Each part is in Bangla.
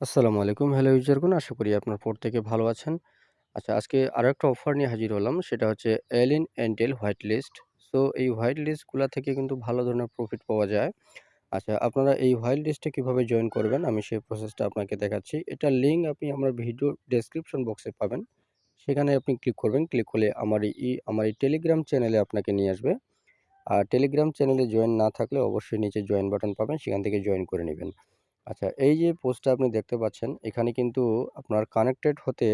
আসসালামু আলাইকুম। হ্যালো ইউজারগণ, আশা করি আপনার প্রত্যেকে ভালো আছেন। আচ্ছা, আজকে আরো একটা অফার নিয়ে হাজির হলাম। সেটা হচ্ছে এলিন এন্টেল হোয়াইট লিস্ট। সো এই হোয়াইট লিস্টগুলা থেকে কিন্তু ভালো ধরনের প্রফিট পাওয়া যায়। আচ্ছা, আপনারা এই হোয়াইট লিস্টে কিভাবে জয়েন করবেন আমি সেই প্রসেসটা আপনাকে দেখাচ্ছি। এটার লিঙ্ক আপনি আমার ভিডিও ডেসক্রিপশন বক্সে পাবেন। সেখানে আপনি ক্লিক করবেন। ক্লিক করলে আমার এই টেলিগ্রাম চ্যানেলে আপনাকে নিয়ে আসবে। আর টেলিগ্রাম চ্যানেলে জয়েন না থাকলে অবশ্যই নিচে জয়েন বাটন পাবেন, সেখান থেকে জয়েন করে নিবেন। আচ্ছা, এই যে পোস্টটা আপনি দেখতে পাচ্ছেন, এখানে কিন্তু আপনার কানেক্টেড হতে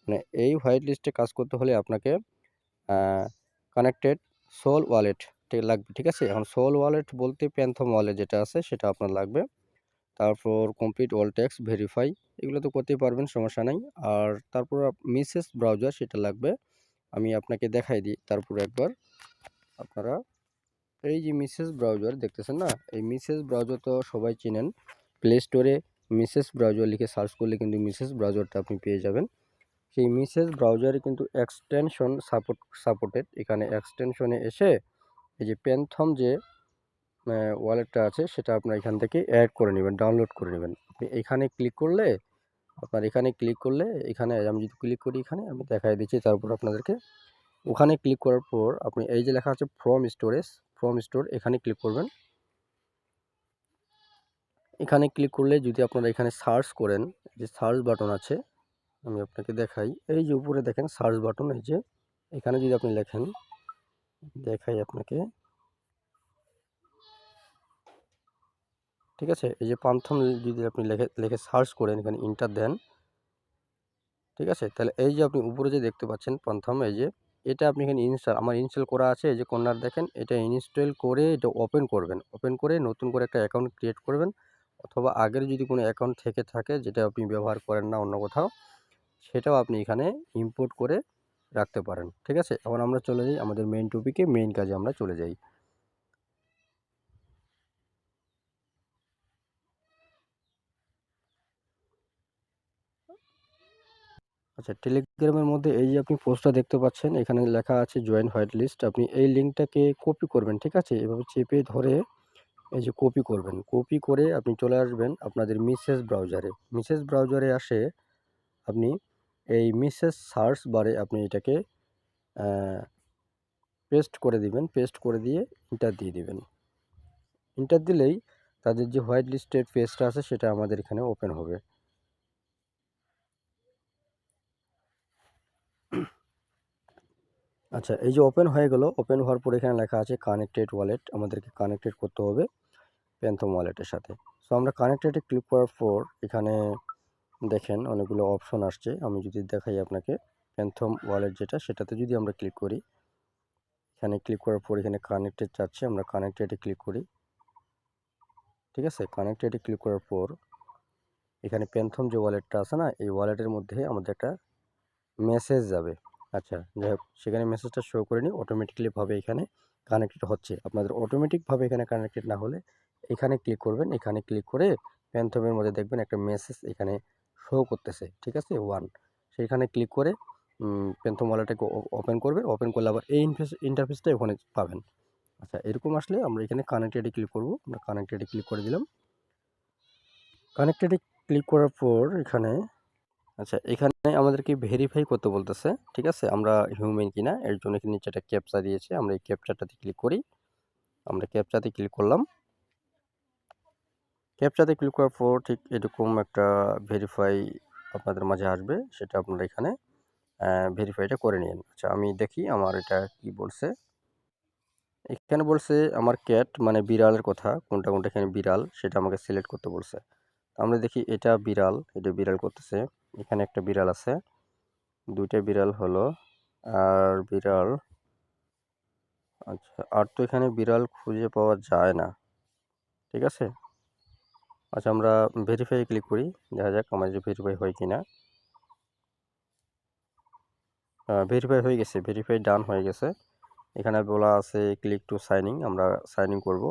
মানে এই হোয়াইট লিস্টে কাজ করতে হলে আপনাকে আ কানেক্টেড সোল ওয়ালেট লাগবে। ঠিক আছে? এখন সোল ওয়ালেট বলতে প্যান্থম ওয়ালেট যেটা আছে সেটা আপনার লাগবে। তারপর কমপ্লিট অল ট্যাক্স ভেরিফাই এগুলো তো করতেই পারবেন, সমস্যা নাই। আর তারপর মিসেস ব্রাউজার সেটা লাগবে। আমি আপনাকে দেখাই দিই তারপর একবার। আপনারা এই যে মিসেস ব্রাউজার দেখতেছেন না? এই মিসেস ব্রাউজার তো সবাই চিনেন। প্লে স্টোরে মিসেস ব্রাউজার লিখে সার্চ করলে কিন্তু মিসেস ব্রাউজারটা আপনি পেয়ে যাবেন। সেই মিসেস ব্রাউজারে কিন্তু এক্সটেনশন সাপোর্টেড। এখানে এক্সটেনশনে এসে এই যে প্যান্থম যে ওয়ালেটটা আছে সেটা আপনার এখান থেকে অ্যাড করে নেবেন, ডাউনলোড করে নেবেন। আপনি এখানে ক্লিক করলে এখানে আমি যদি ক্লিক করি, এখানে আমি দেখাই দিচ্ছি তারপর আপনাদেরকে। ওখানে ক্লিক করার পর আপনি এই যে লেখা আছে ফ্রম স্টোর এখানে ক্লিক করবেন। এখানে ক্লিক করলে যদি আপনারা এখানে সার্চ করেন, যে সার্চ বাটন আছে, আমি আপনাকে দেখাই। এই যে উপরে দেখেন সার্চ বাটন, এই যে এখানে যদি আপনি লেখেন, দেখাই আপনাকে। ঠিক আছে? এই যে পান্থম যদি আপনি লিখে সার্চ করেন, এখানে এন্টার দেন। ঠিক আছে? তাহলে এই যে আপনি উপরে যে দেখতে পাচ্ছেন পান্থম, এই যে এটা আপনি এখানে আমার ইনস্টল করা আছে। এই যে কর্নার দেখেন, এটা ইনস্টল করে এটা ওপেন করবেন। ওপেন করে নতুন করে একটা অ্যাকাউন্ট ক্রিয়েট করবেন, অথবা আগের যদি কোনো অ্যাকাউন্ট থেকে থাকে যেটা আপনি ব্যবহার করেন না অন্য কোথাও, সেটাও আপনি এখানে ইম্পোর্ট করে রাখতে পারেন। ঠিক আছে? এখন আমরা চলে যাই আমাদের মেইন টপিকে, মেইন কাজে আমরা চলে যাই। আচ্ছা, টেলিগ্রামের মধ্যে এই যে আপনি পোস্টটা দেখতে পাচ্ছেন, এখানে লেখা আছে জয়েন হোয়াইট লিস্ট। আপনি এই লিঙ্কটাকে কপি করবেন। ঠিক আছে? এভাবে চেপে ধরে এই যে কপি করবেন। কপি করে আপনি চলে আসবেন আপনাদের মিসেস ব্রাউজারে আসে আপনি এই মিসেস সার্চ বারে আপনি এটাকে পেস্ট করে দিবেন। পেস্ট করে দিয়ে এন্টার দিয়ে দিবেন। এন্টার দিলেই তাদের যে হোয়াইট লিস্টেড পেজটা আছে সেটা আমাদের এখানে ওপেন হবে। আচ্ছা, এই যে ওপেন হয়ে গেল। ওপেন হওয়ার পর এখানে লেখা আছে কানেক্টেড ওয়ালেট। আমাদেরকে কানেক্টেড করতে হবে প্যান্থম ওয়ালেটের সাথে। সো আমরা কানেক্টেডে ক্লিক করার পর এখানে দেখেন অনেকগুলো অপশন আসছে। আমি যদি দেখাই আপনাকে, প্যান্থম ওয়ালেট যেটা সেটাতে যদি আমরা ক্লিক করি, এখানে ক্লিক করার পর এখানে কানেক্টেড চাচ্ছে, আমরা কানেক্টেডে ক্লিক করি। ঠিক আছে? কানেক্টেডে ক্লিক করার পর এখানে প্যান্থম যে ওয়ালেটটা আছে না, এই ওয়ালেটের মধ্যে আমাদের একটা মেসেজ যাবে। আচ্ছা, যাই হোক, সেখানে মেসেজটা শো করে নিই। অটোমেটিক্যালি ভাবে এখানে কানেক্টেড হচ্ছে। আপনাদের অটোমেটিকভাবে এখানে কানেক্টেড না হলে এখানে ক্লিক করবেন। এখানে ক্লিক করে প্যান্থমের মধ্যে দেখবেন একটা মেসেজ এখানে শো করতেছে। ঠিক আছে? 1 সেইখানে ক্লিক করে প্যান্থম ওয়ালেটটাকে ওপেন করবে। ওপেন করলে আবার এই ইন্টারফেসটা ওখানে পাবেন। আচ্ছা, এরকম আসলে আমরা এখানে কানেক্টেডে ক্লিক করব। আমরা কানেক্টেডে ক্লিক করে দিলাম। কানেক্টেডে ক্লিক করার পর আচ্ছা, এখানে আমাদেরকে ভেরিফাই করতে বলতেছে। ঠিক আছে? আমরা হিউম্যান কিনা এর জন্য এখানে নিচে একটা ক্যাপচা দিয়েছে। আমরা এই ক্যাপচাটাতে ক্লিক করি। আমরা ক্যাপচাতে ক্লিক করলাম। ক্যাপচাতে ক্লিক করার পর ঠিক এরকম একটা ভেরিফাই আপনাদের মাঝে আসবে। সেটা আপনারা এখানে ভেরিফাইটা করে নিন। আচ্ছা, আমি দেখি আমার এটা কি বলছে। এখানে বলছে আমার ক্যাট মানে বিড়ালের কথা। কোনটা এখানে বিড়াল সেটা আমাকে সিলেক্ট করতে বলছে। আমরা দেখি এটা বিড়াল, এটা বিড়াল করতেছে। এখানে একটা বিড়াল আছে। ২ টা বিড়াল হলো। আর বিড়াল, আচ্ছা, আর তো এখানে বিড়াল খুঁজে পাওয়া যায় না। ঠিক আছে? আচ্ছা, আমরা ভেরিফাই ক্লিক করি। দেখা যাক আমার যে ভেরিফাই হয় কিনা। ভেরিফাই হয়ে গেছে। ভেরিফাই ডান হয়ে গেছে। এখানে বলা আছে ক্লিক টু সাইন ইন। আমরা সাইন ইন করব।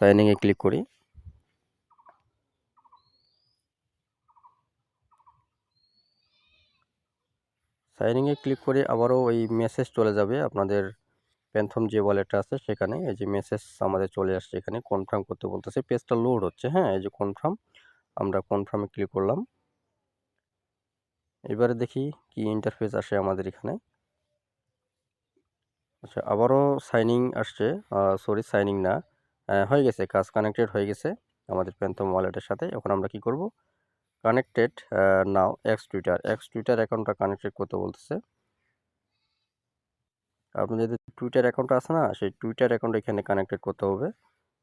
সাইন ইন এ ক্লিক করি। সাইন ইন এ ক্লিক করে আবারও ওই মেসেজ চলে যাবে আপনাদের প্যান্থম যে ওয়ালেটটা আছে সেখানে। এই যে মেসেজ আমাদের চলে আসছে, এখানে কনফার্ম করতে বলতেছে। পেজটা লোড হচ্ছে। হ্যাঁ, এই যে কনফার্ম। আমরা কনফার্মে ক্লিক করলাম। এবারে দেখি কি ইন্টারফেস আসে আমাদের এখানে। আচ্ছা, আবারও সাইনিং আসছে। সরি, সাইনিং না, হয়ে গেছে, কাজ কানেক্টেড হয়ে গেছে আমাদের প্যান্থম ওয়ালেটের সাথে। এখন আমরা কি করব, কানেক্টেড নাও এক্স টুইটার অ্যাকাউন্টটা কানেক্টেড করতে বলতেছে। আপনার যদি টুইটার অ্যাকাউন্ট আছে না, সেই টুইটার অ্যাকাউন্ট এখানে কানেক্টেড করতে হবে।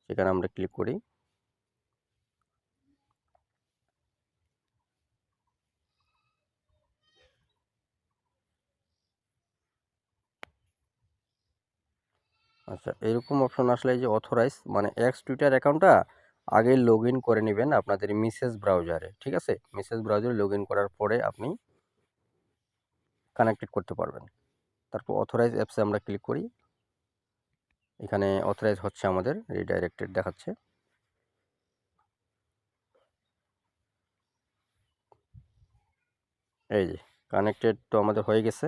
সেখানে আমরা ক্লিক করি। আচ্ছা, এরকম অপশন আসলে এই যে অথরাইজ, মানে এক্স টুইটার অ্যাকাউন্টটা আগে লগ ইন করে নেবেন আপনাদের মেসেজ ব্রাউজারে, ঠিক আছে? মেসেজ ব্রাউজারে লগ ইন করার পরে আপনি কানেক্টেড করতে পারবেন। তারপর অথরাইজ অ্যাপসে আমরা ক্লিক করি। এখানে অথরাইজ হচ্ছে, আমাদের রিডাইরেক্টেড দেখাচ্ছে। এই যে কানেক্টেড তো আমাদের হয়ে গেছে।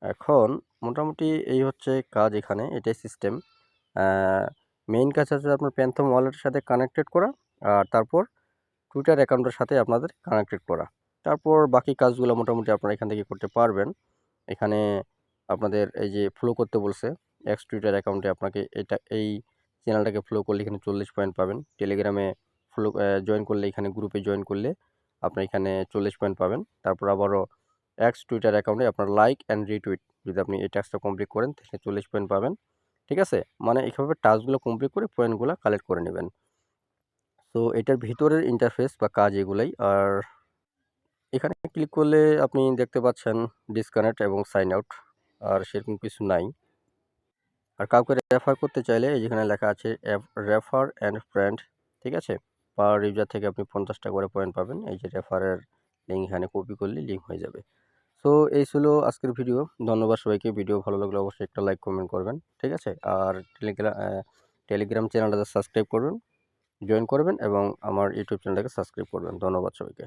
এখন মোটামুটি এই হচ্ছে কাজ এখানে, এটাই সিস্টেম। মেইন কাজ হচ্ছে আপনার প্যান্থম ওয়ালেটের সাথে কানেক্টেড করা, আর তারপর টুইটার অ্যাকাউন্টের সাথে আপনাদের কানেক্টেড করা। তারপর বাকি কাজগুলো মোটামুটি আপনারা এখান থেকে করতে পারবেন। এখানে আপনাদের এই যে ফলো করতে বলছে, এক্স টুইটার অ্যাকাউন্টে আপনাকে এই চ্যানেলটাকে ফলো করলে এখানে 40 পয়েন্ট পাবেন। টেলিগ্রামে ফলো জয়েন করলে, এখানে গ্রুপে জয়েন করলে আপনি এখানে 40 পয়েন্ট পাবেন। তারপর আবারও এক্স টুইটার অ্যাকাউন্টে আপনার লাইক অ্যান্ড রিটুইট, যদি আপনি এই টাস্কটা কমপ্লিট করেন তাহলে 40 পয়েন্ট পাবেন, ঠিক আছে? মানে এইভাবে টাস্কগুলো কমপ্লিট করে পয়েন্টগুলো কালেক্ট করে নেবেন। তো এটার ভিতরের ইন্টারফেস বা কাজ এগুলাই। আর এখানে ক্লিক করলে আপনি দেখতে পাচ্ছেন ডিসকানেক্ট এবং সাইন আউট, আর সেরকম কিছু নাই। আর কাউকে রেফার করতে চাইলে এই যেখানে লেখা আছে রেফার অ্যান্ড ফ্রেন্ড, ঠিক আছে? পার ইউজার থেকে আপনি 50 টাকা করে পয়েন্ট পাবেন। এই যে রেফারের লিঙ্ক এখানে কপি করলে লিঙ্ক হয়ে যাবে। সো এই ছিল আজকের ভিডিও। ধন্যবাদ সবাইকে। ভিডিও ভালো লাগলে অবশ্যই একটা লাইক কমেন্ট করবেন, ঠিক আছে? আর টেলিগ্রাম চ্যানেলটা সাবস্ক্রাইব করবেন, জয়েন করবেন এবং আমার ইউটিউব চ্যানেলটাকে সাবস্ক্রাইব করবেন। ধন্যবাদ সবাইকে।